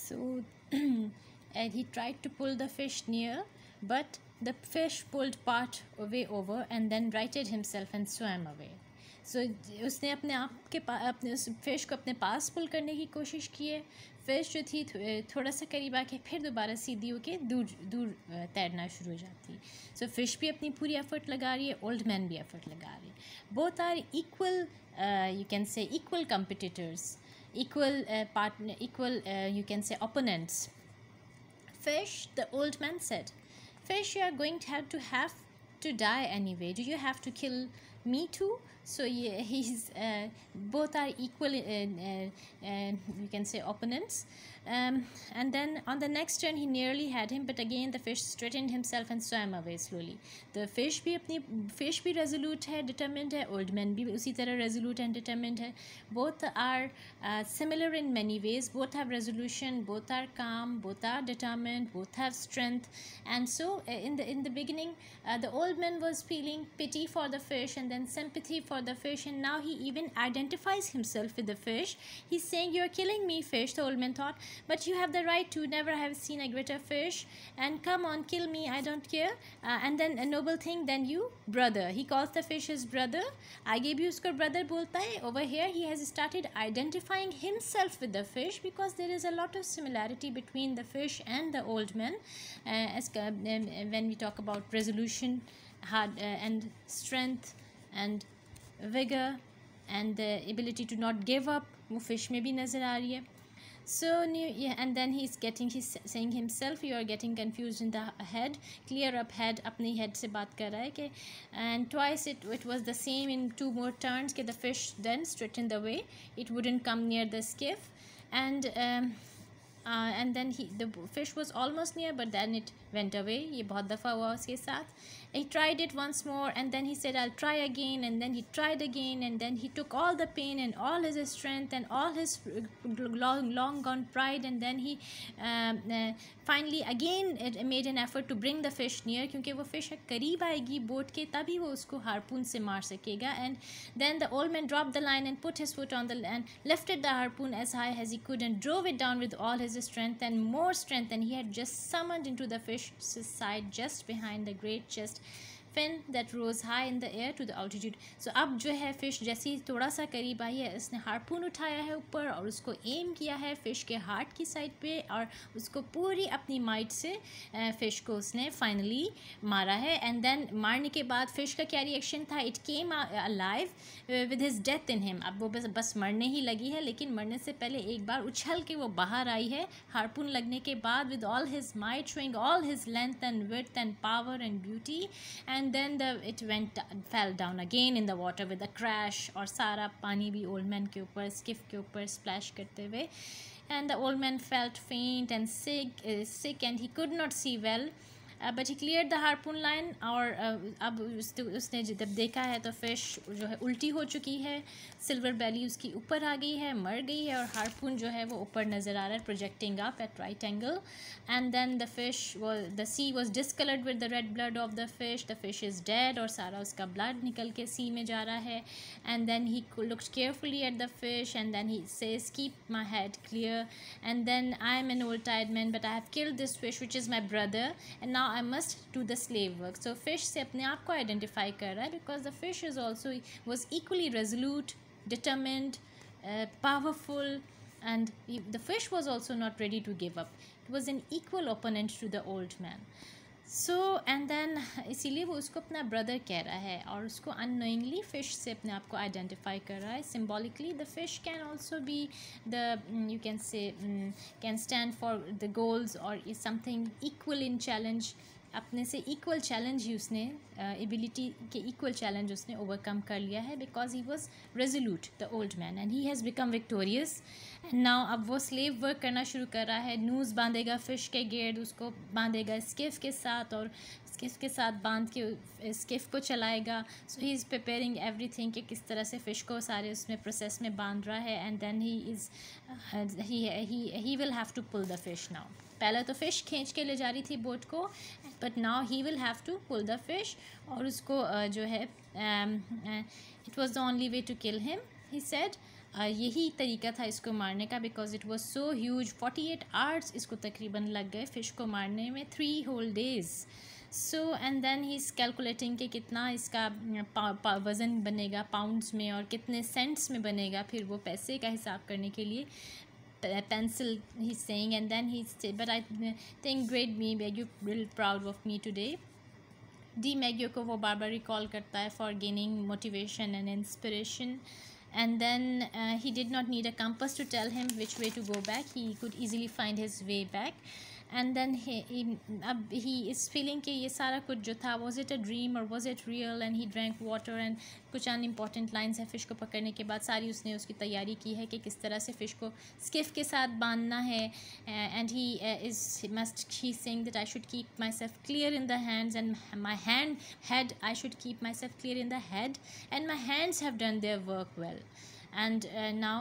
So and he tried to pull the fish near, but the fish pulled part way over and then righted himself and swam away. So उसने अपने आप के अपने उस fish को अपने पास पुल करने की कोशिश की है. फिश जो थी थोड़ा सा करीब आके फिर दोबारा सीधी होके दूर दूर तैरना शुरू हो जाती. सो फिश भी अपनी पूरी एफर्ट लगा रही है, ओल्ड मैन भी एफर्ट लगा रही है. Both are equal, you can say equal competitors, equal partner, equal you can say opponents. Fish, the old man said, fish, you are going to have to die anyway. Do you have to kill me too? So yeah, he's both are equal, you can say opponents. And then on the next turn he nearly had him, but again the fish straightened himself and swam away slowly. The fish भी resolute है, determined है. Old man भी उसी तरह resolute and determined है. Both are similar in many ways. Both have resolution, both are calm, both are determined, both have strength. And so in the beginning the old man was feeling pity for the fish and then sympathy for the fish, and now he even identifies himself with the fish. He's saying, "You are killing me, fish," the old man thought, "but you have the right to. Never have seen a greater fish, and come on, kill me, I don't care." And then a noble thing, then you, brother. He calls the fish his brother. आगे भी उसको brother बोलता है. Over here he has started identifying himself with the fish because there is a lot of similarity between the fish and the old man. When we talk about resolution, and strength and vigor and the ability to not give up, वो fish में भी नज़र आ रही है. So and then he's saying himself, you are getting confused in the head, clear up head. अपनी head से बात कर रहा है कि and twice it was the same in 2 more turns कि the fish then straightened the way, it wouldn't come near the skiff. And then the fish was almost near, but then it went away. ये बहुत दफ़ा हुआ उसके साथ. He tried it once more and then he said, "I'll try again," and then he tried again, and then he took all the pain and all his strength and all his long gone pride, and then he finally again made an effort to bring the fish near, क्योंकि वो fish करीब आएगी boat के तभी वो उसको harpoon से मार सकेगा. And then the old man dropped the line and put his foot on the land, lifted the harpoon as high as he could and drove it down with all his strength and more strength than he had just summoned into the fish's side just behind the great chest fin that rose high in the air to the altitude. So अब जो है fish जैसे ही थोड़ा सा करीब आई है, इसने harpoon उठाया है ऊपर और उसको एम किया है फिश के हार्ट की साइड पे, और उसको पूरी अपनी माइट से फ़िश को उसने फाइनली मारा है. एंड देन मारने के बाद फ़िश का क्या रिएक्शन था? It came alive with his death in him. अब वो बस मरने ही लगी है, लेकिन मरने से पहले एक बार उछल के वो बाहर आई है हार्पून लगने के बाद, with all his might, showing all his length and width and power and beauty. And then it fell down again in the water with a crash, और सारा पानी भी old man के ऊपर, skiff के ऊपर splash करते हुए. And the old man felt faint and sick and he could not see well. But he cleared the harpoon line. और अब उसने जब देखा है तो फिश जो है उल्टी हो चुकी है, सिल्वर बैली उसकी ऊपर आ गई है, मर गई है, और हार्पून जो है वो ऊपर नज़र आ रहा है, projecting up at right angle. And then the sea was discoloured with the red blood of the fish is dead, और सारा उसका ब्लड निकल के सी में जा रहा है. And then he looked carefully at the fish and then he says, "keep my head clear, and then I am an old tired man, but I have killed this fish which is my brother, and now I must do the slave work." So fish से अपने आप को identify कर रहा है, because the fish was equally resolute, determined, powerful, and the fish was also not ready to give up. It was an equal opponent to the old man. So and then इसीलिए वो उसको अपना brother कह रहा है, और उसको unknowingly fish से अपने आप को आइडेंटिफाई कर रहा है. Symbolically the fish can also be the you can say can stand for the goals or is something equal in challenge. अपने से इक्वल चैलेंज ही उसने एबिलिटी के इक्वल चैलेंज उसने ओवरकम कर लिया है, because he was resolute the old man and he has become victorious. And now अब वो स्लेव वर्क करना शुरू कर रहा है. नूज़ बांधेगा फ़िश के गिर्द, उसको बांधेगा स्किफ के साथ, और स्किफ के साथ बांध के स्किफ को चलाएगा. सो ही इज़ प्रिपेयरिंग एवरीथिंग कि किस तरह से फ़िश को सारे उसमें प्रोसेस में बांध रहा है. And then he will have to pull the fish now. पहले तो फ़िश खींच के ले जा रही थी बोट को, but now he will have to pull the fish, और उसको जो है it was the only way to kill him. He said, यही तरीका था इसको मारने का, because it was so huge. 48 hours इसको तकरीबन लग गए फ़िश को मारने में, 3 whole days. So and then he is calculating कि कितना इसका वज़न बनेगा पाउंड्स में और कितने सेंट्स में बनेगा. फिर वो पैसे का हिसाब करने के लिए pencil he's saying, and then he said, but I think great me Baguio real proud of me today. DiMaggio को वो बार बार रिकॉल करता है for gaining motivation and inspiration. And then he did not need a compass to tell him which way to go back. He could easily find his way back. And then he is feeling कि ये सारा कुछ जो था, was it a dream or was it real? And he drank water. And कुछ unimportant lines है fish को पकड़ने के बाद सारी उसने उसकी तैयारी की है कि किस तरह से फ़िश को स्किफ के साथ बांधना है. And he saying that I should keep myself clear in the hands, and my head I should keep myself clear in the head, and my hands have done their work well. And now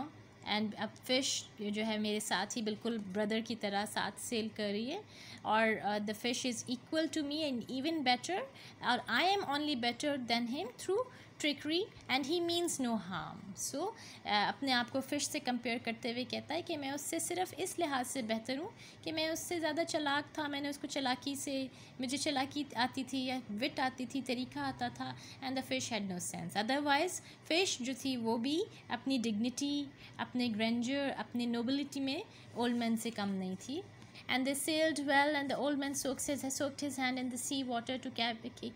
and अब fish जो है मेरे साथ ही बिल्कुल brother की तरह साथ cell कर रही है. और the fish is equal to me and even better, और I am only better than him through trickery and he means no harm. So अपने आप को फ़िश से कंपेयर करते हुए कहता है कि मैं उससे सिर्फ इस लिहाज से बेहतर हूँ कि मैं उससे ज़्यादा चालाक था. मैंने उसको मुझे चालाकी आती थी या विट आती थी, तरीका आता था. And the fish had no sense. Otherwise fish जो थी वो भी अपनी डिग्निटी, अपने ग्रैंडर, अपनी नोबिलिटी में ओल्ड मैन से कम नहीं थी. And they sailed well, and the old man soaked his hand in the sea water to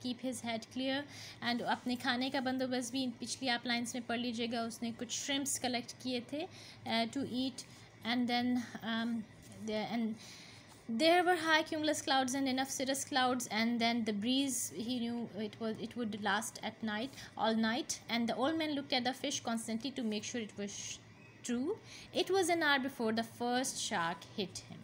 keep his head clear. And अपने खाने का बंदोबस्त भी पिछली आप लाइन्स में पढ़ लीजिएगा. उसने कुछ shrimps कलेक्ट किए थे to eat. And then there were high cumulus clouds and enough cirrus clouds, and then the breeze, he knew it would last at night, all night. And the old man looked at the fish constantly to make sure it was true. It was an hour before the first shark hit him.